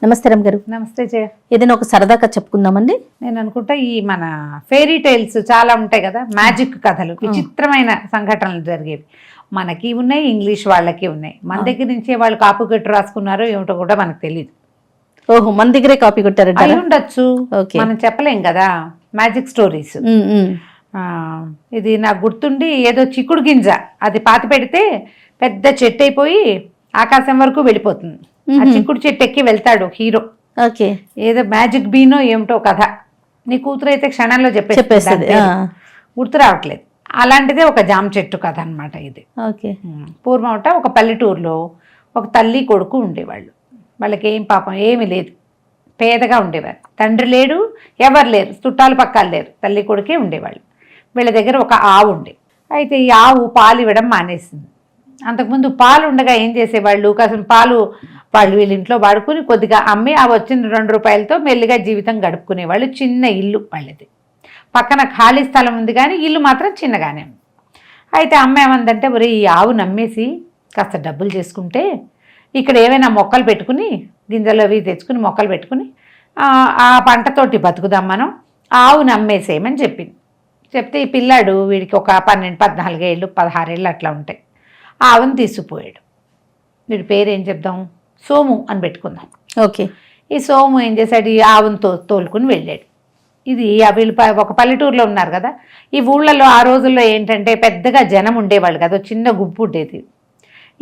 నమస్తే రమ్ గారు. నమస్తే జయ. ఏదైనా ఒక సరదాగా చెప్పుకుందామండి. నేను అనుకుంటా ఈ మన ఫెయిరీ టైల్స్ చాలా ఉంటాయి కదా, మ్యాజిక్ కథలు, విచిత్రమైన సంఘటనలు జరిగేవి మనకి ఉన్నాయి, ఇంగ్లీష్ వాళ్ళకి ఉన్నాయి. మన దగ్గర నుంచే వాళ్ళు కాపు కట్టు రాసుకున్నారో ఏమిటో కూడా మనకు తెలియదు. ఓహో, మన దగ్గరే కాపీ కొట్టారంట. అయి ఉండొచ్చు, మనం చెప్పలేం కదా. Magic stories. ఇది నాకు గుర్తుండి, ఏదో చిక్కుడు గింజ అది పాతి పెడితే పెద్ద చెట్టు అయిపోయి ఆకాశం వరకు వెళ్ళిపోతుంది. ఆ చిక్కుడు చెట్టు ఎక్కి వెళ్తాడు హీరో. ఏదో మ్యాజిక్ బీనో ఏమిటో కథ. నీ కూతురు అయితే క్షణంలో చెప్పేస్తుంది, గుర్తు రావట్లేదు. అలాంటిదే ఒక జామ చెట్టు కథ అనమాట ఇది. పూర్వం ఒక పల్లెటూరులో ఒక తల్లి కొడుకు ఉండేవాళ్ళు. వాళ్ళకి ఏం పాపం ఏమీ లేదు, పేదగా ఉండేవారు. తండ్రి లేడు, ఎవరు లేరు, చుట్టాలు పక్కాలు లేరు, తల్లి కొడుకే ఉండేవాళ్ళు. వీళ్ళ దగ్గర ఒక ఆవు ఉండే. అయితే ఈ ఆవు పాలు ఇవ్వడం మానేసింది. అంతకుముందు పాలు ఉండగా ఏం చేసేవాళ్ళు, కాసిన పాలు వాళ్ళు వీళ్ళ ఇంట్లో వాడుకుని కొద్దిగా అమ్మి ఆ వచ్చిన 2 రూపాయలతో మెల్లిగా జీవితం గడుపుకునేవాళ్ళు. చిన్న ఇల్లు వాళ్ళది, పక్కన ఖాళీ స్థలం ఉంది కానీ ఇల్లు మాత్రం చిన్నగానే ఉంది. అయితే అమ్మ ఏమందంటే, ఒరే ఈ ఆవు నమ్మేసి కాస్త డబ్బులు చేసుకుంటే ఇక్కడ ఏమైనా మొక్కలు పెట్టుకుని, గింజలు అవి తెచ్చుకుని మొక్కలు పెట్టుకుని ఆ పంటతోటి బతుకుదాం మనం, ఆవు నమ్మేసేయమని చెప్పింది. చెప్తే ఈ పిల్లాడు, వీడికి ఒక 12, 14 ఏళ్ళు 16 ఏళ్ళు అట్లా ఉంటాయి, ఆవును తీసుకుపోయాడు. వీడి పేరు ఏం చెప్దాం, సోము అని పెట్టుకుందాం. ఓకే. ఈ సోము ఏం చేశాడు, ఈ ఆవును తోలుకుని వెళ్ళాడు. ఇది వీళ్ళు ఒక పల్లెటూరులో ఉన్నారు కదా. ఈ ఊళ్ళలో ఆ రోజుల్లో ఏంటంటే పెద్దగా జనం ఉండేవాళ్ళు కదా, చిన్న గుంపు ఉండేది.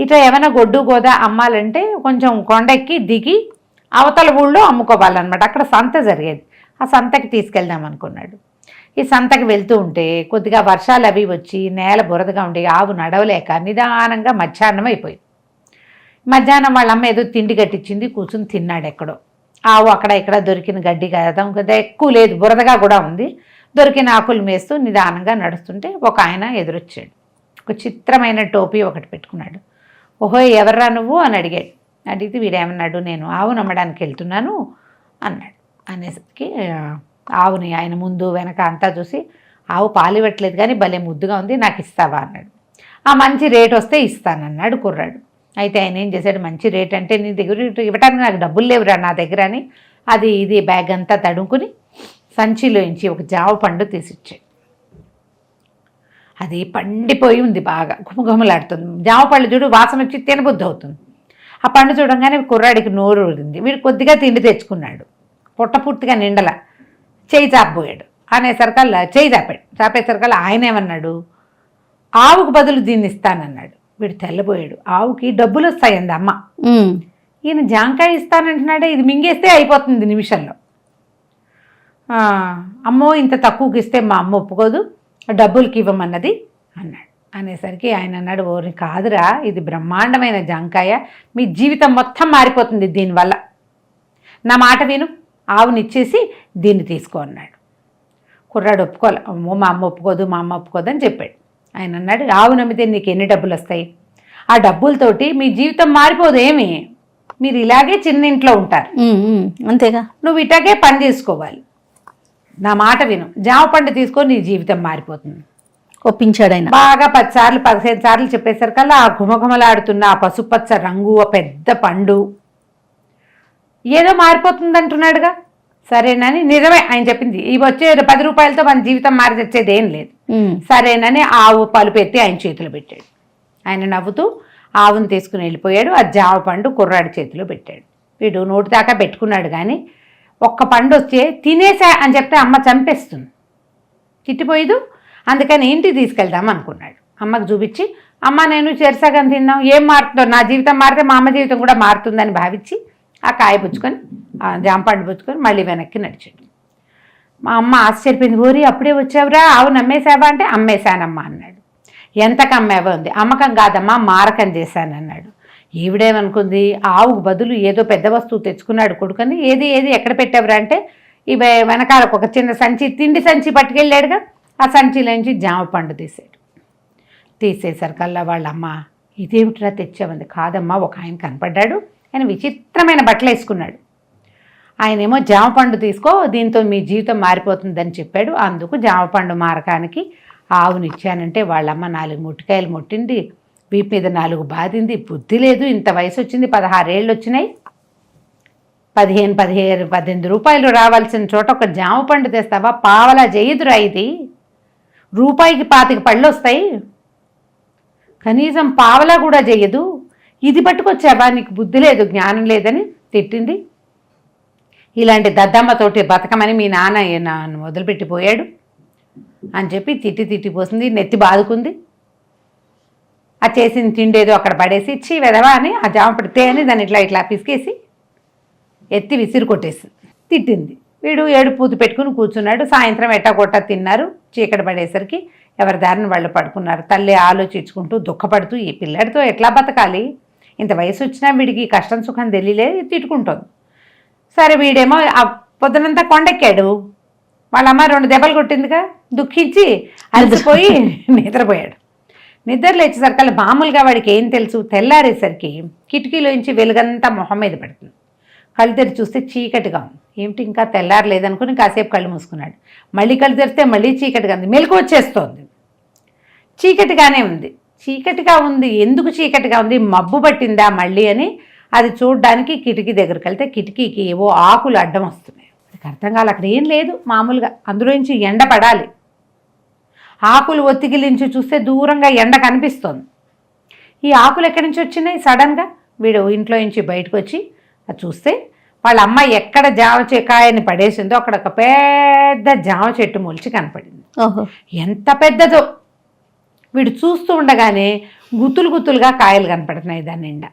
ఇట్లా ఏమైనా గొడ్డు గోదా అమ్మాలంటే కొంచెం కొండెక్కి దిగి అవతల ఊళ్ళో అమ్ముకోవాలన్నమాట. అక్కడ సంత జరిగేది, ఆ సంతకి తీసుకెళ్దాం అనుకున్నాడు. ఈ సంతకి వెళ్తూ ఉంటే కొద్దిగా వర్షాలు అవి వచ్చి నేల బురదగా ఉండి ఆవు నడవలేక నిదానంగా మధ్యాహ్నం అయిపోయింది. మధ్యాహ్నం వాళ్ళ అమ్మ ఏదో తిండి కట్టించింది, కూర్చుని తిన్నాడు ఎక్కడో. ఆవు అక్కడ ఇక్కడ దొరికిన గడ్డి కదా, ఎక్కువ లేదు, బురదగా కూడా ఉంది. దొరికిన ఆకులు మేస్తూ నిదానంగా నడుస్తుంటే ఒక ఆయన ఎదురొచ్చాడు. ఒక చిత్రమైన టోపీ ఒకటి పెట్టుకున్నాడు. ఓహో ఎవర్రా నువ్వు అని అడిగాడు. అడిగితే వీడేమన్నాడు, నేను ఆవు నమ్మడానికి వెళ్తున్నాను అన్నాడు. అనేసరికి ఆవుని ఆయన ముందు వెనక అంతా చూసి, ఆవు పాలు ఇవ్వట్లేదు కానీ భలే ముద్దుగా ఉంది, నాకు ఇస్తావా అన్నాడు. ఆ మంచి రేట్ వస్తే ఇస్తానన్నాడు కుర్రాడు. అయితే ఆయన ఏం చేశాడు, మంచి రేట్ అంటే నీ దగ్గర ఇవ్వటానికి నాకు డబ్బులు లేవురా నా దగ్గర అని ఇది బ్యాగ్ అంతా తడుముకుని సంచిలోంచి ఒక జామ పండు తీసిచ్చాడు. అది పండిపోయి ఉంది, బాగా గుమగుమలాడుతుంది. జామ పళ్ళు చూడు, వాసన వచ్చి తినబుద్ధి అవుతుంది. ఆ పండు చూడంగానే కుర్రాడికి నోరు ఊరింది. వీడు కొద్దిగా తిండి తెచ్చుకున్నాడు, పొట్ట పూర్తిగా నిండల. చేయి చాపబోయాడు. అనేసరికల్లా చేయి చాపేసరికల్లా ఆయన ఏమన్నాడు, ఆవుకు బదులు దీన్ని ఇస్తానన్నాడు. వీడు తెల్లబోయాడు. ఆవుకి డబ్బులు వస్తాయండి అమ్మ, ఈయన జాంకాయ ఇస్తానంటున్నాడే, ఇది మింగేస్తే అయిపోతుంది నిమిషంలో. అమ్మో ఇంత తక్కువకి ఇస్తే మా అమ్మ ఒప్పుకోదు, డబ్బులకి ఇవ్వమన్నది అన్నాడు. అనేసరికి ఆయన అన్నాడు, ఓరి కాదురా, ఇది బ్రహ్మాండమైన జాంకాయ, మీ జీవితం మొత్తం మారిపోతుంది దీనివల్ల, నా మాట విను, ఆవునిచ్చేసి దీన్ని తీసుకో అన్నాడు. కుర్రాడు ఒప్పుకోలే. అమ్మో మా అమ్మ ఒప్పుకోదు అని చెప్పాడు. ఆయన అన్నాడు, ఆవు నమ్మితే నీకు ఎన్ని డబ్బులు వస్తాయి, ఆ డబ్బులతోటి మీ జీవితం మారిపోదు ఏమి, మీరు ఇలాగే చిన్న ఇంట్లో ఉంటారు అంతేగా, నువ్వు ఇటాగే పని చేసుకోవాలి, నా మాట విను, జామ పండు తీసుకొని నీ జీవితం మారిపోతుంది. ఒప్పించాడు ఆయన. బాగా 10 సార్లు 15 సార్లు చెప్పేసరికల్లా ఆ గుమగుమలాడుతున్న ఆ పసుపచ్చ రంగు, ఆ పెద్ద పండు ఏదో మారిపోతుంది అంటున్నాడుగా. సరేనని, నిజమే ఆయన చెప్పింది, ఇవి వచ్చే 10 రూపాయలతో మన జీవితం మారి తెచ్చేది ఏం లేదు. సరేనని ఆవు పలుపు ఎత్తి ఆయన చేతిలో పెట్టాడు. ఆయన నవ్వుతూ ఆవును తీసుకుని వెళ్ళిపోయాడు. ఆ జామ పండు కుర్రాడి చేతిలో పెట్టాడు. వీడు నోటి దాకా పెట్టుకున్నాడు కానీ ఒక్క పండు వచ్చే తినేసా అని చెప్తే అమ్మ చంపేస్తుంది, తిట్టిపోయేదు. అందుకని ఇంటికి తీసుకెళ్దాం అనుకున్నాడు. అమ్మకు చూపించి, అమ్మ నేను చెరసగం తిన్నాం, ఏం మారుతుందో, నా జీవితం మారితే మా అమ్మ జీవితం కూడా మారుతుందని భావించి ఆ కాయ పుచ్చుకొని, ఆ జాంపండు పుచ్చుకొని మళ్ళీ వెనక్కి నడిచాడు. మా అమ్మ ఆశ్చర్యపోయింది. ఓరి అప్పుడే వచ్చావురా, ఆవు నమ్మేశావా అంటే అమ్మేశానమ్మా అన్నాడు. ఎంతకు అమ్మేవా ఉంది, అమ్మకం కాదమ్మా మారకం చేశానన్నాడు. ఈవిడేమనుకుంది, ఆవుకు బదులు ఏదో పెద్ద వస్తువు తెచ్చుకున్నాడు కొడుకని. ఏది ఎక్కడ పెట్టావురా అంటే, ఇవి వెనకాలకు ఒక చిన్న సంచి, తిండి సంచి పట్టుకెళ్ళాడుగా, ఆ సంచిలోంచి జామ పండు తీసేసరికల్లా వాళ్ళమ్మ, ఇదేమిట్రా తెచ్చామంది. కాదమ్మా, ఒక ఆయన కనపడ్డాడు, ఆయన విచిత్రమైన బట్టలు వేసుకున్నాడు, ఆయనేమో జామ పండు తీసుకో, దీంతో మీ జీవితం మారిపోతుందని చెప్పాడు, అందుకు జామ పండు మారకానికి ఆవునిచ్చానంటే వాళ్ళమ్మ 4 ముట్టికాయలు ముట్టింది, వీపు మీద 4 బాధింది, బుద్ధి లేదు. ఇంత వయసు వచ్చింది, 16 ఏళ్ళు వచ్చినాయి. 18 రూపాయలు రావాల్సిన చోట ఒక జామ పండు తెస్తావా? పావలా చేయదురా, ఇది రూపాయికి 25 పళ్ళు వస్తాయి, కనీసం పావలా కూడా చెయ్యదు, ఇది పట్టుకొచ్చావా? నీకు బుద్ధి లేదు, జ్ఞానం లేదని తిట్టింది. ఇలాంటి దద్దమ్మతోటి బతకమని మీ నాన్న నన్ను వదిలిపెట్టిపోయాడు అని చెప్పి తిట్టిపోసింది. నెత్తి బాదుకుంది. ఆ చేసిన తిండేదో అక్కడ పడేసి ఇచ్చి వెదవా అని ఆ జామ పడితే అని దాన్ని ఇట్లా పిసికేసి ఎత్తి విసిరి కొట్టేసి తిట్టింది. వీడు ఏడుపూతి పెట్టుకుని కూర్చున్నాడు. సాయంత్రం ఎట్టగొట్ట తిన్నారు. చీకటి పడేసరికి ఎవరి దారిని వాళ్ళు పడుకున్నారు. తల్లి ఆలోచించుకుంటూ దుఃఖపడుతూ ఈ పిల్లడితో ఎట్లా బతకాలి, ఇంత వయసు వచ్చినా వీడికి కష్టం సుఖం తెలియలే, తిట్టుకుంటోంది. సరే వీడేమో ఆ పొద్దునంతా కొండెక్కాడు. వాళ్ళమ్మ 2 దెబ్బలు కొట్టిందిగా, దుఃఖించి అలసిపోయి నిద్రపోయాడు. నిద్ర లేచేసరికి మామూలుగా వాడికి ఏం తెలుసు, తెల్లారేసరికి కిటికీలోంచి వెలుగంతా మొహం మీద పడుతుంది. కళ్ళు తెరిచి చూస్తే చీకటిగా ఉంది. ఏమిటి ఇంకా తెల్లారలేదనుకుని కాసేపు కళ్ళు మూసుకున్నాడు. మళ్ళీ కళ్ళు తెరిస్తే మళ్ళీ చీకటిగా ఉంది. మెలకు వచ్చేస్తోంది. చీకటిగానే ఉంది. చీకటిగా ఉంది, ఎందుకు చీకటిగా ఉంది, మబ్బు పట్టిందా మళ్ళీ అని అది చూడడానికి కిటికీ దగ్గరికి వెళ్తే కిటికీకి ఏవో ఆకులు అడ్డం వస్తున్నాయి. వాడికి అర్థం కాదు, అక్కడ ఏం లేదు, మామూలుగా అందులోంచి ఎండ పడాలి. ఆకులు ఒత్తిగిలించి చూస్తే దూరంగా ఎండ కనిపిస్తోంది. ఈ ఆకులు ఎక్కడి నుంచి వచ్చినాయి? సడన్గా వీడు ఇంట్లో నుంచి బయటకు వచ్చి అది చూస్తే వాళ్ళ అమ్మ ఎక్కడ జామ కాయని పడేసిందో అక్కడ ఒక పెద్ద జామ చెట్టు మొలిచి కనపడింది. ఎంత పెద్దదో! వీడు చూస్తూ ఉండగానే గుత్తులుగా కాయలు కనపడుతున్నాయి దాని నిండా.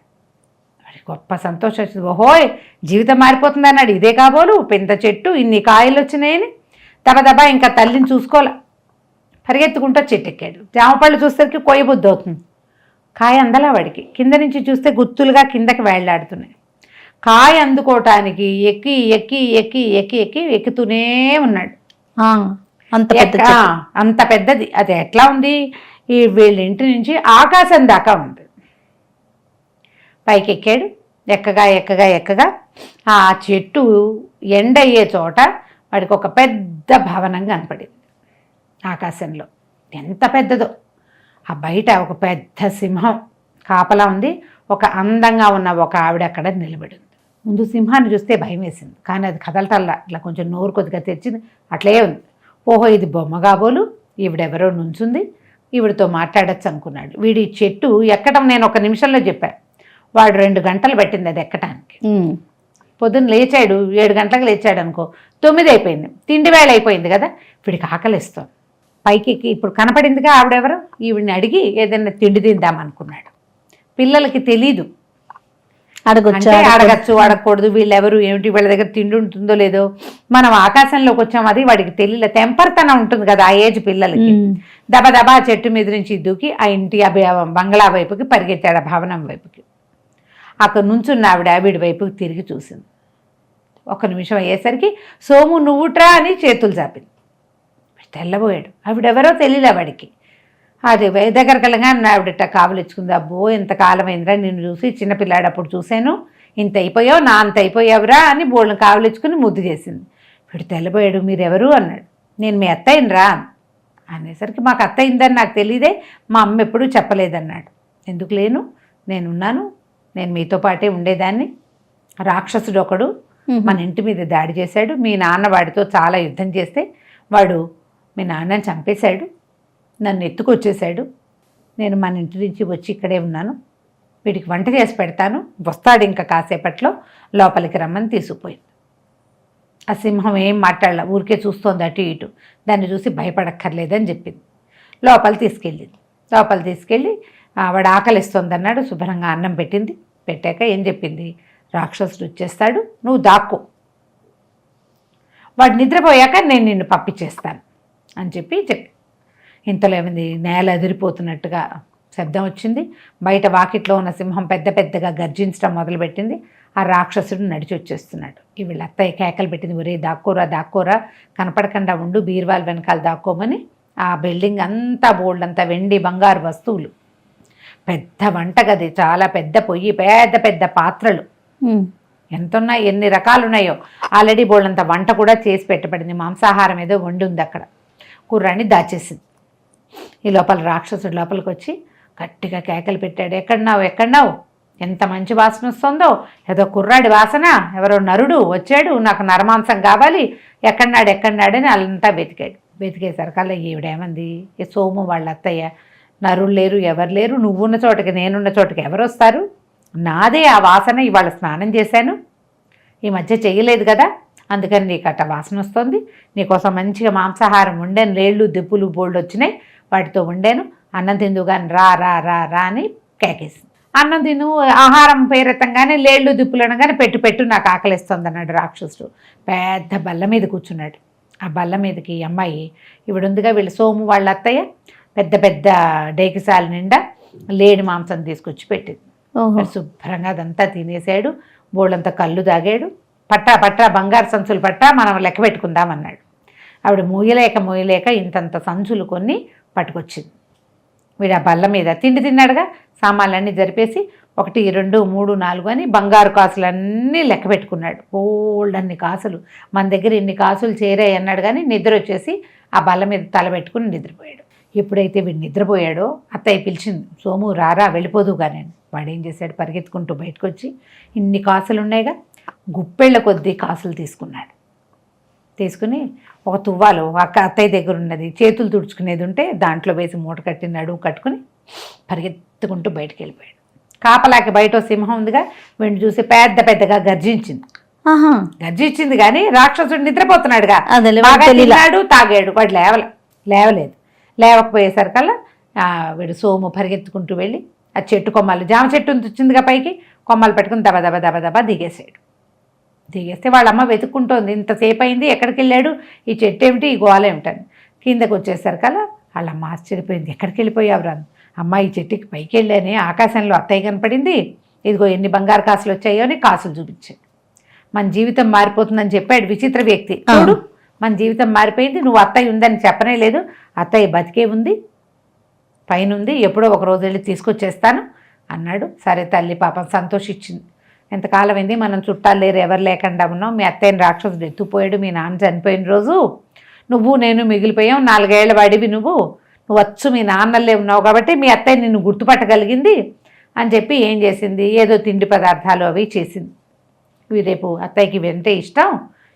వాడికి గొప్ప సంతోషం వచ్చింది. ఓహోయ్, జీవితం మారిపోతుంది అన్నాడు. ఇదే కాబోలు పెద్ద చెట్టు, ఇన్ని కాయలు వచ్చినాయని దబదబా ఇంకా తల్లిని చూసుకోలే, పరిగెత్తుకుంటూ చెట్టు ఎక్కాడు. జామపళ్ళు చూసేసరికి కొయ్యబుద్ధి అవుతుంది. కాయ అందలా వాడికి. కింద నుంచి చూస్తే గుత్తులుగా కిందకి వేళ్లాడుతున్నాయి. కాయ అందుకోవటానికి ఎక్కి ఎక్కి ఎక్కి ఎక్కి ఎక్కి ఎక్కుతూనే ఉన్నాడు. అంత పెద్దది. అది ఎట్లా ఉంది, ఈ వీళ్ళ ఇంటి నుంచి ఆకాశం దాకా ఉంది. పైకి ఎక్కాడు. ఎక్కగా ఎక్కగా ఎక్కగా ఆ చెట్టు ఎండయ్యే చోట వాడికి ఒక పెద్ద భవనం కనపడింది ఆకాశంలో. ఎంత పెద్దదో! ఆ బయట ఒక పెద్ద సింహం కాపలా ఉంది. ఒక అందంగా ఉన్న ఒక ఆవిడ అక్కడ నిలబడి ఉంది. ముందు సింహాన్ని చూస్తే భయం వేసింది, కానీ అది కదలటల్లా, ఇట్లా కొంచెం నోరు కొద్దిగా తెచ్చింది, అట్లే ఉంది. ఓహో, ఇది బొమ్మ కాబోలు, ఈవిడెవరో నుంచుంది, ఈవిడతో మాట్లాడచ్చు అనుకున్నాడు. వీడి చెట్టు ఎక్కడం నేను 1 నిమిషంలో చెప్పాను. వాడు 2 గంటలు పట్టింది అది ఎక్కటానికి. పొద్దున్న లేచాడు, 7 గంటలకు లేచాడు అనుకో, 9 అయిపోయింది, తిండి వేళ అయిపోయింది కదా. వీడికి ఆకలిస్తాం. పైకి ఇప్పుడు కనపడిందిగా ఆవిడెవరు, ఈవిడిని అడిగి ఏదైనా తిండి తిందామనుకున్నాడు. పిల్లలకి తెలీదు, అడగచ్చు అడగకూడదు, వీళ్ళెవరు ఏమిటి, వీళ్ళ దగ్గర తిండి ఉంటుందో లేదో. మనం ఆకాశంలోకి వచ్చాం, అది వాడికి తెలియలే. తెంపర్తనం ఉంటుంది కదా ఆ ఏజ్ పిల్లలకి. దబదబా చెట్టు మీద నుంచి దూకి ఆ ఇంటి బంగ్లా వైపుకి పరిగెత్తాడు, ఆ భవనం వైపుకి. అక్కడ నుంచున్న ఆవిడ వీడి వైపుకి తిరిగి చూసింది. 1 నిమిషం అయ్యేసరికి సోము నువ్వుట్రా అని చేతులు చాపింది. తెల్లబోయాడు. ఆవిడెవరో తెలియలే వాడికి. అది దగ్గరికి వెళ్ళగానే ఆవిడట కావలిచ్చుకుంది. అబ్బో, ఎంత కాలమైందిరా నిన్ను చూసి, చిన్నపిల్లాడు అప్పుడు చూశాను, ఇంత అయిపోయావు, నా అంత అయిపోయావురా అని బోళ్ళని కావలిచ్చుకుని ముద్దు చేసింది. వీడు తెల్లబోయాడు. మీరెవరు అన్నాడు. నేను మీ అత్తయ్యనరా అనేసరికి, మాకు అత్తయ్యిందని నాకు తెలియదే, మా అమ్మ ఎప్పుడూ చెప్పలేదన్నాడు. ఎందుకు లేను, నేనున్నాను, నేను మీతో పాటే ఉండేదాన్ని. రాక్షసుడు ఒకడు మన ఇంటి మీద దాడి చేశాడు, మీ నాన్న వాడితో చాలా యుద్ధం చేస్తే వాడు మీ నాన్నని చంపేశాడు, నన్ను ఎత్తుకొచ్చేశాడు. నేను మన ఇంటి నుంచి వచ్చి ఇక్కడే ఉన్నాను, వీడికి వంట చేసి పెడతాను, వస్తాడు ఇంకా కాసేపట్లో, లోపలికి రమ్మని తీసుకుపోయింది. ఆ సింహం ఏం మాట్లాడలే, ఊరికే చూస్తోంది అటు ఇటు. దాన్ని చూసి భయపడక్కర్లేదని చెప్పింది. లోపల తీసుకెళ్ళి వాడు ఆకలిస్తోంది అన్నాడు. శుభ్రంగా అన్నం పెట్టింది. పెట్టాక ఏం చెప్పింది, రాక్షసుడు వచ్చేస్తాడు, నువ్వు దాక్కో, వాడు నిద్రపోయాక నేను నిన్ను పంపించేస్తాను అని చెప్పి ఇంతలో ఏమైంది, నేల ఎదిరిపోతున్నట్టుగా శబ్దం వచ్చింది. బయట వాకిట్లో ఉన్న సింహం పెద్దగా గర్జించడం మొదలుపెట్టింది. ఆ రాక్షసుడు నడిచి వచ్చేస్తున్నాడు. వీళ్ళ అత్తయ్య కేకలు పెట్టింది, ఒరే దాక్కోరా, కనపడకుండా ఉండు, బీర్వాల్ వెనకాల దాక్కోమని. ఆ బిల్డింగ్ అంతా బోల్డంతా వెండి బంగారు వస్తువులు, పెద్ద వంటగది, చాలా పెద్ద పొయ్యి, పెద్ద పాత్రలు, ఎంతున్నా ఎన్ని రకాలు ఉన్నాయో. ఆల్రెడీ బోల్డంత వంట కూడా చేసి పెట్టబడింది. మాంసాహారం ఏదో వండి ఉంది అక్కడ. కుర్రాన్ని దాచేసింది. ఈ లోపల రాక్షసుడు లోపలికి వచ్చి గట్టిగా కేకలు పెట్టాడు, ఎక్కడున్నావు, ఎంత మంచి వాసన వస్తుందో, ఏదో కుర్రాడి వాసన, ఎవరో నరుడు వచ్చాడు, నాకు నరమాంసం కావాలి, ఎక్కడున్నాడని అంతా వెతికేసరికల్లా ఈవిడేమంది, ఈ సోము వాళ్ళ అత్తయ్య, నరుడు లేరు, ఎవరు లేరు, నువ్వున్న చోటకి నేనున్న చోటకి ఎవరు వస్తారు, నాదే ఆ వాసన, ఇవాళ స్నానం చేశాను, ఈ మధ్య చేయలేదు కదా, అందుకని నీకు అట్ట వాసన వస్తుంది, నీకోసం మంచిగా మాంసాహారం వండాను, లేళ్ళు దిప్పులు బోల్డ్ వచ్చినాయి, వాటితో వండాను, అన్నం తిందువు కానీ రా రా రా రా అని కేకేసింది. అన్నం తిను, ఆహారం పేరెత్తంగానే లేళ్ళు దిప్పులు అనగానే పెట్టు నాకు ఆకలిస్తుంది అన్నాడు రాక్షసుడు. పెద్ద బల్ల మీద కూర్చున్నాడు. ఆ బల్ల మీదకి అమ్మాయి ఇవిడుందిగా, వీళ్ళు సోము వాళ్ళ అత్తయ్య పెద్ద పెద్ద డేకిసాల నిండా లేడి మాంసం తీసుకొచ్చి పెట్టింది. శుభ్రంగా అదంతా తినేసాడు, బోళ్ళంతా కళ్ళు తాగాడు. పట్టా బంగారు సంచులు మనం లెక్క పెట్టుకుందామన్నాడు. ఆవిడ మూయలేక ఇంతంత సంచులు కొన్ని పట్టుకొచ్చింది. వీడు ఆ బల్ల మీద తిండి తిన్నాడుగా, సామాన్లన్నీ జరిపేసి 1 2 3 4 అని బంగారు కాసులన్నీ లెక్క పెట్టుకున్నాడు. ఓల్డన్ని కాసులు, మన దగ్గర ఇన్ని కాసులు చేరాయి అన్నాడు. కానీ నిద్ర వచ్చేసి ఆ బల్ల మీద తల పెట్టుకుని నిద్రపోయాడు. ఎప్పుడైతే వీడు నిద్రపోయాడో అత్తయ్య పిలిచింది, సోము రారా వెళ్ళిపోదుగా. నేను వాడేం చేశాడు, పరిగెత్తుకుంటూ బయటకు వచ్చి ఇన్ని కాసులు ఉన్నాయిగా, గుప్పెళ్ళ కొద్దీ కాసులు తీసుకుని ఒక తువ్వాలు అత్తయ్య దగ్గర ఉన్నది, చేతులు తుడుచుకునేది ఉంటే దాంట్లో వేసి మూట కట్టి నడుము కట్టుకుని పరిగెత్తుకుంటూ బయటకు వెళ్ళిపోయాడు. కాపలాకి బయట సింహం ఉందిగా, వీడిని చూసి పెద్దగా గర్జించింది కానీ రాక్షసుడు నిద్రపోతున్నాడుగా, బాగా తిన్నాడు తాగాడు, వాడు లేవలేదు. లేవకపోయేసరికల్లా వీడు సోము పరిగెత్తుకుంటూ వెళ్ళి ఆ చెట్టు కొమ్మలు, జామ చెట్టు వచ్చిందిగా పైకి, కొమ్మలు పెట్టుకుని దబ దిగేస్తే వాళ్ళమ్మ వెతుక్కుంటోంది, ఇంతసేపు అయింది ఎక్కడికి వెళ్ళాడు, ఈ చెట్టు ఏమిటి, ఈ గోల ఏమిటని. కిందకు వచ్చేసరికల్లా వాళ్ళమ్మ ఆశ్చర్యపోయింది, ఎక్కడికి వెళ్ళిపోయావు రాను. అమ్మ ఈ చెట్టుకి పైకి వెళ్ళానే, ఆకాశంలో అత్తయ్య కనపడింది, ఇదిగో ఎన్ని బంగారు కాసులు వచ్చాయో అని కాసులు చూపించాడు. మన జీవితం మారిపోతుందని చెప్పాడు విచిత్ర వ్యక్తి. చూడు మన జీవితం మారిపోయింది, నువ్వు అత్తయ్య ఉందని చెప్పనే లేదు, అత్తయ్య బతికే ఉంది, పైన ఉంది, ఎప్పుడో ఒక రోజు వెళ్ళి తీసుకొచ్చేస్తాను అన్నాడు. సరే తల్లి పాపం సంతోషించింది. ఎంతకాలం అయింది మనం చుట్టాలు లేరు, ఎవరు లేకుండా ఉన్నాం, మీ అత్తయ్యని రాక్షసుడు ఎత్తుపోయాడు, మీ నాన్న చనిపోయిన రోజు నువ్వు నేను మిగిలిపోయాం, 4 ఏళ్ల వాడివి నువ్వు వచ్చు మీ నాన్నలే ఉన్నావు కాబట్టి మీ అత్తయ్య నిన్ను గుర్తుపట్టగలిగింది అని చెప్పి ఏం చేసింది, ఏదో తిండి పదార్థాలు అవి చేసింది. ఇవి రేపు అత్తయ్యకి వెంటే ఇష్టం,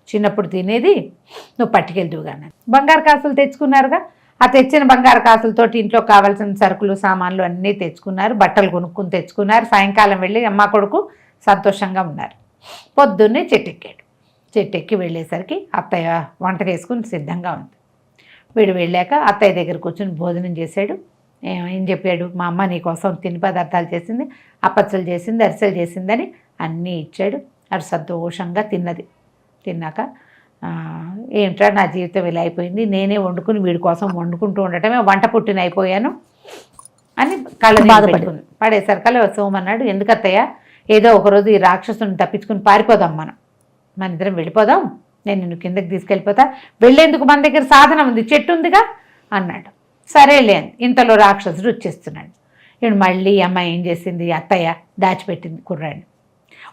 చిన్నప్పుడు తినేది, నువ్వు పట్టుకెళ్దువుగానే. బంగారు కాసులు తెచ్చుకున్నారుగా, ఆ తెచ్చిన బంగారు కాసులతోటి ఇంట్లో కావాల్సిన సరుకులు సామాన్లు అన్నీ తెచ్చుకున్నారు, బట్టలు కొనుక్కుని తెచ్చుకున్నారు. సాయంకాలం వెళ్ళి అమ్మ కొడుకు సంతోషంగా ఉన్నారు. పొద్దున్నే చెట్టెక్కి వెళ్ళేసరికి అత్తయ్య వంట వేసుకుని సిద్ధంగా ఉంది. వీడు వెళ్ళాక అత్తయ్య దగ్గర కూర్చొని భోజనం చేశాడు. ఏం చెప్పాడు, మా అమ్మ నీకోసం తిని పదార్థాలు చేసింది, అప్పచ్చలు చేసింది, అరిసెలు చేసిందని అన్నీ ఇచ్చాడు. అది సంతోషంగా తిన్నాక ఏంట్రా నా జీవితం ఇలా అయిపోయింది, నేనే వండుకుని వీడి కోసం వండుకుంటూ ఉండటమే వంట పుట్టిన అయిపోయాను అని కళ్ళ బాధపడుతుంది. పడేసరికల్లా సోమన్నాడు, ఎందుకు అత్తయ్య, ఏదో ఒకరోజు ఈ రాక్షసుని తప్పించుకుని పారిపోదాం, మన ఇద్దరం వెళ్ళిపోదాం, నేను నిన్ను కిందకి తీసుకెళ్ళిపోతా, వెళ్ళేందుకు మన దగ్గర సాధనం ఉంది, చెట్టు ఉందిగా అన్నాడు. సరేలే అని. ఇంతలో రాక్షసుడు వచ్చేస్తున్నాడు. ఇప్పుడు మళ్ళీ అమ్మాయి ఏం చేసింది, అత్తయ్య దాచిపెట్టింది కుర్రాడిని.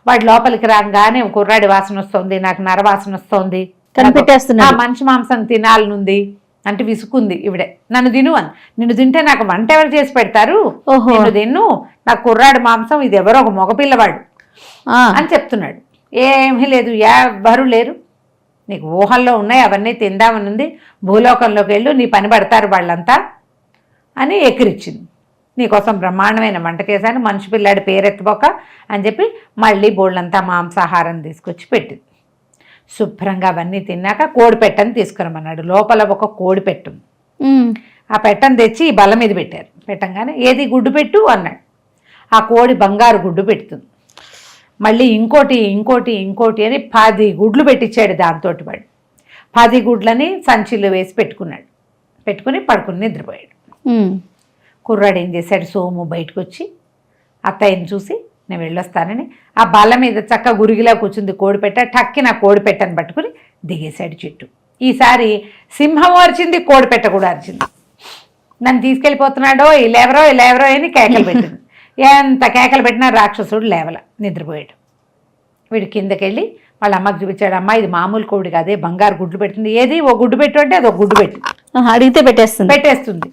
వాడు లోపలికి రాగానే కుర్రాడి వాసన వస్తుంది, నాకు నరవాసన వస్తుంది, కనిపెట్టేస్తున్నా, మనిషి మాంసం తినాలనుంది అంటే విసుకుంది ఈవిడే. నన్ను తిను అని, నిన్ను తింటే నాకు వంట ఎవరు చేసి పెడతారు, నిన్ను తిన్ను, నాకు కుర్రాడి మాంసం, ఇది ఎవరో ఒక మగపిల్లవాడు అని చెప్తున్నాడు. ఏమీ లేదు, ఎవరు లేరు, నీకు ఊహల్లో ఉన్నాయి, అవన్నీ తిందామని ఉంది, భూలోకంలోకి వెళ్ళు, నీ పని పడతారు వాళ్ళంతా అని ఎక్కిరిచ్చింది. నీకోసం బ్రహ్మాండమైన వంట చేశాను, మనిషి పిల్లాడి పేరెత్తుపోక అని చెప్పి మళ్ళీ బోళ్ళంతా మాంసాహారం తీసుకొచ్చి పెట్టింది. శుభ్రంగా అవన్నీ తిన్నాక కోడి పెట్టని తీసుకురమన్నాడు. లోపల ఒక కోడి పెట్టు, ఆ పెట్టను తెచ్చి ఈ బల్ల మీద పెట్టారు. పెట్టంగానే ఏది గుడ్డు పెట్టు అన్నాడు. ఆ కోడి బంగారు గుడ్డు పెడుతుంది. మళ్ళీ ఇంకోటి అని 10 గుడ్లు పెట్టించాడు. దాంతో వాడు 10 గుడ్లని సంచిలో వేసి పెట్టుకుని పడుకుని నిద్రపోయాడు. కుర్రాడు ఏం చేశాడు, సోము బయటకు వచ్చి అత్తయ్యని చూసి నేను వెళ్ళొస్తానని ఆ బల్ల మీద చక్క గురిగిలా కూర్చుంది కోడిపెట్ట, టక్కి నా కోడిపెట్టని పట్టుకుని దిగేశాడు చెట్టు. ఈసారి సింహం అరిచింది, కోడిపెట్ట కూడా అరిచింది. నన్ను తీసుకెళ్ళిపోతున్నాడో లేవరో అని కేకలు పెట్టింది. ఎంత కేకలు పెట్టినా రాక్షసుడు లేవల, నిద్రపోయాడు. వీడు కిందకెళ్ళి వాళ్ళ అమ్మకి చూపించాడు, అమ్మ ఇది మామూలు కోడి కాదే, బంగారు గుడ్లు పెట్టింది, ఏది ఓ గుడ్డు పెట్టు అంటే అది ఒక గుడ్డు పెట్టి అడిగితే పెట్టేస్తుంది.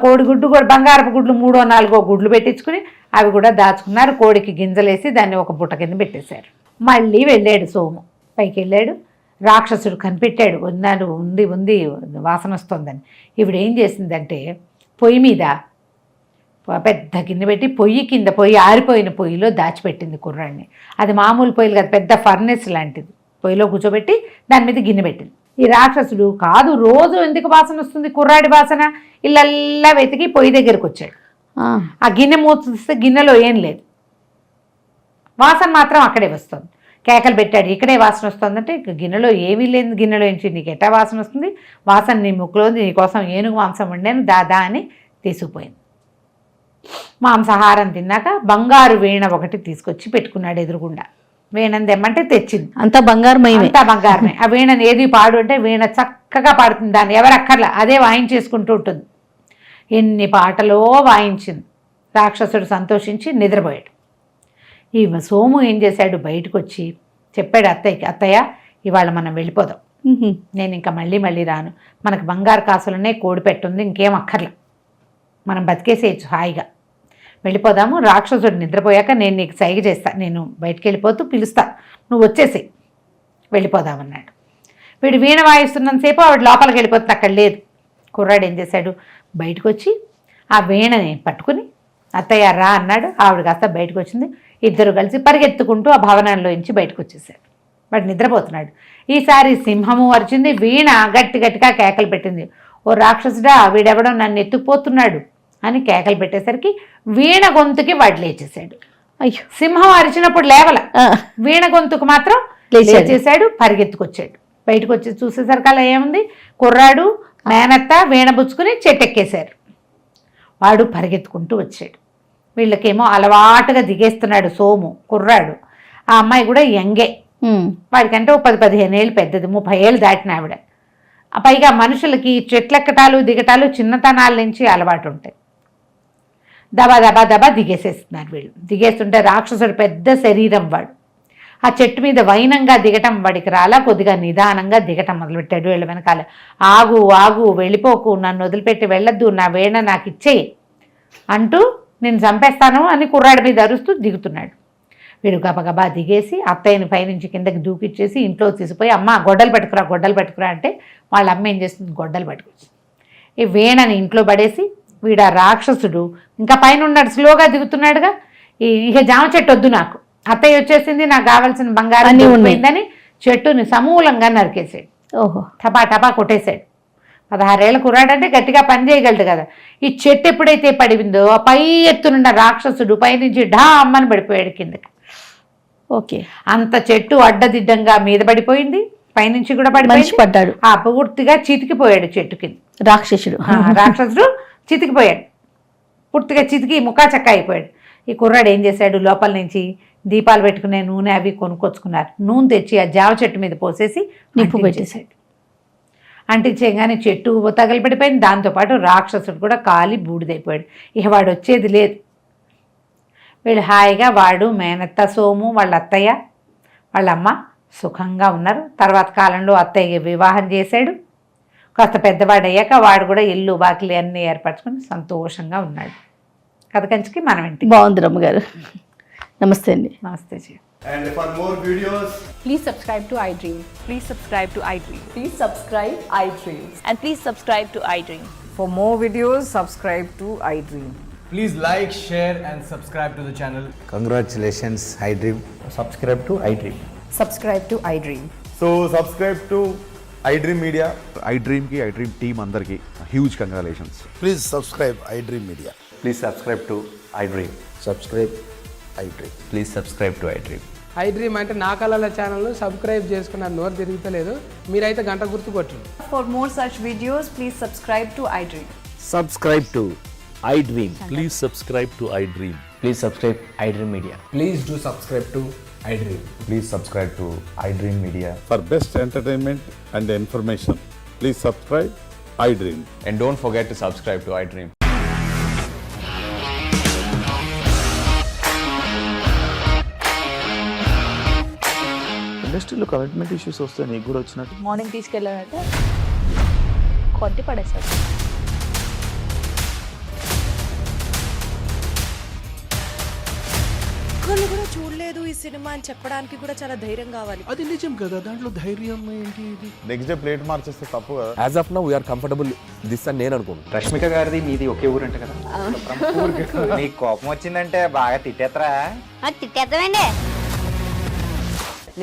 కోడిగుడ్డు కూడా బంగారపు గుడ్లు 3-4 గుడ్లు పెట్టించుకుని అవి కూడా దాచుకున్నారు. కోడికి గింజలేసి దాన్ని ఒక బుట్ట కింద పెట్టేశారు. మళ్ళీ వెళ్ళాడు సోము. పైకి వెళ్ళాడు. రాక్షసుడు కనిపెట్టాడు, ఉన్నాడు, ఉంది వాసన వస్తుందని. ఇప్పుడు ఏం చేసిందంటే పొయ్యి మీద పెద్ద గిన్నె పెట్టి పొయ్యి కింద ఆరిపోయిన పొయ్యిలో దాచిపెట్టింది కుర్రాడిని. అది మామూలు పొయ్యిలు కాదు, పెద్ద ఫర్నెస్ లాంటిది. పొయ్యిలో కూర్చోబెట్టి దాని మీద గిన్నె పెట్టింది. ఈ రాక్షసుడు కాదు, రోజు ఎందుకు వాసన వస్తుంది కుర్రాడి వాసన, ఇళ్ళల్లా వెతికి పొయ్యి దగ్గరికి వచ్చాడు. ఆ గిన్నె మూస్తే గిన్నెలో ఏం లేదు, వాసన మాత్రం అక్కడే వస్తుంది. కేకలు పెట్టాడు, ఇక్కడే వాసన వస్తుందంటే గిన్నెలో ఏమీ లేదు, గిన్నెలో ఏంటి నీకు ఎట్టా వాసన వస్తుంది, వాసన నీ ముక్కులో నీకోసం ఏనుగు మాంసం వండాను దాదా అని తీసుకుపోయింది. మాంసాహారం తిన్నాక బంగారు వీణ ఒకటి తీసుకొచ్చి పెట్టుకున్నాడు ఎదురుగుండా. వీణని తెమ్మంటే తెచ్చింది. అంతా బంగారమయమే, అంతా బంగారమే. ఆ వీణని ఏది పాడు అంటే వీణ చక్కగా పాడుతుంది, దాన్ని ఎవరు అక్కర్లా, అదే వాయించేసుకుంటూ ఉంటుంది. ఎన్ని పాటలో వాయించింది. రాక్షసుడు సంతోషించి నిద్రపోయాడు. ఈ సోము ఏం చేశాడు, బయటకు వచ్చి చెప్పాడు అత్తయ్యకి, అత్తయ్య ఇవాళ మనం వెళ్ళిపోదాం, నేను ఇంకా మళ్ళీ రాను, మనకు బంగారు కాసులనే కోడి పెట్టుంది, ఇంకేం అక్కర్లా, మనం బతికేసేయచ్చు హాయిగా, వెళ్ళిపోదాము. రాక్షసుడు నిద్రపోయాక నేను నీకు సైగ చేస్తా, నేను బయటికి వెళ్ళిపోతూ పిలుస్తా, నువ్వు వచ్చేసి వెళ్ళిపోదామన్నాడు. వీడు వీణ వాయిస్తున్నంతసేపు ఆవిడ లోపలికి వెళ్ళిపోతుంది, అక్కడ లేదు. కుర్రాడు ఏం చేశాడు, బయటకు వచ్చి ఆ వీణని పట్టుకుని అత్తయ్య రా అన్నాడు. ఆవిడ కాస్త బయటకు వచ్చింది. ఇద్దరు కలిసి పరిగెత్తుకుంటూ ఆ భవనంలోంచి బయటకు వచ్చేసాడు. వాడు నిద్రపోతున్నాడు. ఈసారి సింహము అరిచింది, వీణ గట్టిగా కేకలు పెట్టింది. ఓ రాక్షసుడా, వీడెవడో నన్ను ఎత్తుకుపోతున్నాడు అని కేకలు పెట్టేసరికి వీణ గొంతుకి వాడు లేచేశాడు. అయ్యో, సింహం అరిచినప్పుడు లేవల, వీణ గొంతుకు మాత్రం లేచేశాడు. పరిగెత్తుకొచ్చాడు. బయటకు వచ్చి చూసేసరికి అలా ఏముంది, కుర్రాడు మేనత్త వీణ పుచ్చుకుని చెట్టెక్కేశారు. వాడు పరిగెత్తుకుంటూ వచ్చాడు. వీళ్ళకేమో అలవాటుగా దిగేస్తున్నాడు సోము, కుర్రాడు. ఆ అమ్మాయి కూడా యంగే, వాడికంటే ఓ 10-15 ఏళ్ళు పెద్దది, 30 ఏళ్ళు దాటిన ఆవిడ. పైగా మనుషులకి చెట్లెక్కటాలు దిగటాలు చిన్నతనాల నుంచి అలవాటు ఉంటాయి. దబా దిగేసేస్తున్నారు వీళ్ళు. దిగేస్తుంటే రాక్షసుడు పెద్ద శరీరం వాడు. ఆ చెట్టు మీద వైనంగా దిగటం వాడికి రాలా, కొద్దిగా నిదానంగా దిగటం మొదలుపెట్టాడు. వీళ్ళ వెనకాల ఆగు వెళ్ళిపోకు, నన్ను వదిలిపెట్టి వెళ్ళొద్దు, నా వీణ నాకు ఇచ్చేయి అంటూ నేను చంపేస్తాను అని కుర్రాడి మీద అరుస్తూ దిగుతున్నాడు. వీడు గబగబా దిగేసి అత్తయ్యని పైనుంచి కిందకి దూకిచ్చేసి ఇంట్లో తీసిపోయి, అమ్మ గొడ్డలు పెట్టుకురా అంటే వాళ్ళ అమ్మ ఏం చేస్తుంది, గొడ్డలు పట్టుకొచ్చింది. ఈ వీణని ఇంట్లో పడేసి వీడు ఆ రాక్షసుడు ఇంకా పైన ఉన్నాడు, స్లోగా దిగుతున్నాడుగా. ఇక జామ చెట్టు వద్దు నాకు, అత్తయ్య వచ్చేసింది, నాకు కావాల్సిన బంగారం పోయిందని చెట్టుని సమూలంగా నరికేసాడు. ఓహో, టపా కొట్టేశాడు. 16 ఏళ్ళ కుర్రాడంటే గట్టిగా పని చేయగలడు కదా. ఈ చెట్టు ఎప్పుడైతే పడివిందో ఆ పై ఎత్తునున్న రాక్షసుడు పైనుంచి ఢామ్మని పడిపోయాడు కిందకి. ఓకే, అంత చెట్టు అడ్డదిడ్డంగా మీద పడిపోయింది, పైనుంచి కూడా పడ్డాడు. ఆ పూర్తిగా చితికిపోయాడు చెట్టు కింద. రాక్షసుడు చితికిపోయాడు, పూర్తిగా చితికి ముక్కాచక్క అయిపోయాడు. ఈ కుర్రాడు ఏం చేశాడు, లోపల నుంచి దీపాలు పెట్టుకునే నూనె అవి కొనుక్కొచ్చుకున్నారు. నూనె తెచ్చి ఆ జామ చెట్టు మీద పోసేసి నిప్పు పెట్టేశాడు. అంటించేగానే చెట్టు తగలబడిపోయింది. దాంతోపాటు రాక్షసుడు కూడా కాలి బూడిదైపోయాడు. ఇక వాడు వచ్చేది లేదు. వీళ్ళు హాయిగా వాడు మేనత్త సోము వాళ్ళ అత్తయ్య వాళ్ళ అమ్మ సుఖంగా ఉన్నారు. తర్వాత కాలంలో అత్తయ్య వివాహం చేశాడు. కాస్త పెద్దవాడయ్యాక వాడు కూడా ఇల్లు బాకిలి అన్నీ ఏర్పరచుకొని సంతోషంగా ఉన్నాడు. కథ కంచికి మనం ఇంటికి. బాగుంది రమ్మగారు. నమస్తే అండి. నమస్తే G. And for more videos, please subscribe to iDream. Please subscribe to iDream. Please subscribe iDream. And please subscribe to iDream. For more videos, subscribe to iDream. please like, share and subscribe to the channel. Congratulations, iDream. Subscribe to iDream. Subscribe to iDream. So subscribe to iDream Media. iDream ki iDream team andarki huge congratulations. Please subscribe iDream Media. Please subscribe to iDream. Subscribe iDream. Please subscribe to iDream. iDream అంటే నా కళల ఛానల్ను subscribe చేసుకున్న నోరు తిరుగుతలేదు, మీరైతే గంట గుర్తు కొట్టండి. For more such videos, please subscribe to iDream. Subscribe to iDream. Please subscribe to iDream. Please subscribe iDream Media. Please do subscribe to iDream. Please subscribe to iDream Media. For best entertainment and information, please subscribe iDream. And don't forget to subscribe to iDream. ఇండస్ట్రీలో commitment issues వస్తే నీకు కూడా వచ్చినట్టు. Morning తీసుకెళ్ళాలంటే కొట్టి పడేస్తాడు. ఒక్కళ్ళు కూడా చూడలేదు ఈ సినిమా అని చెప్పడానికి కూడా చాలా ధైర్యం కావాలి. అది నిజం కదా, దాంట్లో ధైర్యం ఏంటి? ఇది నెక్స్ట్ డే ప్లేట్ మార్చేస్తే తప్పు కదా. As of now we are comfortable this అని నేను అనుకుంటున్నాను. రష్మిక గారిది మీది ఒకే ఊరంట కదా? నీకు కోపం వచ్చిందంటే బాగా తిట్టేత్తరా? తిట్టేద్దామండి.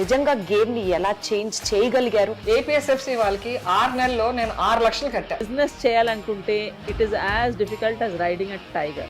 నిజంగా గేమ్ ని ఎలా చేంజ్ చేయగలిగారు? ఏపీఎస్ఎఫ్సి వాళ్ళకి 6 నెలల్లో నేను 6 లక్షలు కట్టా. బిజినెస్ చేయాలనుకుంటే it is as difficult as riding a tiger.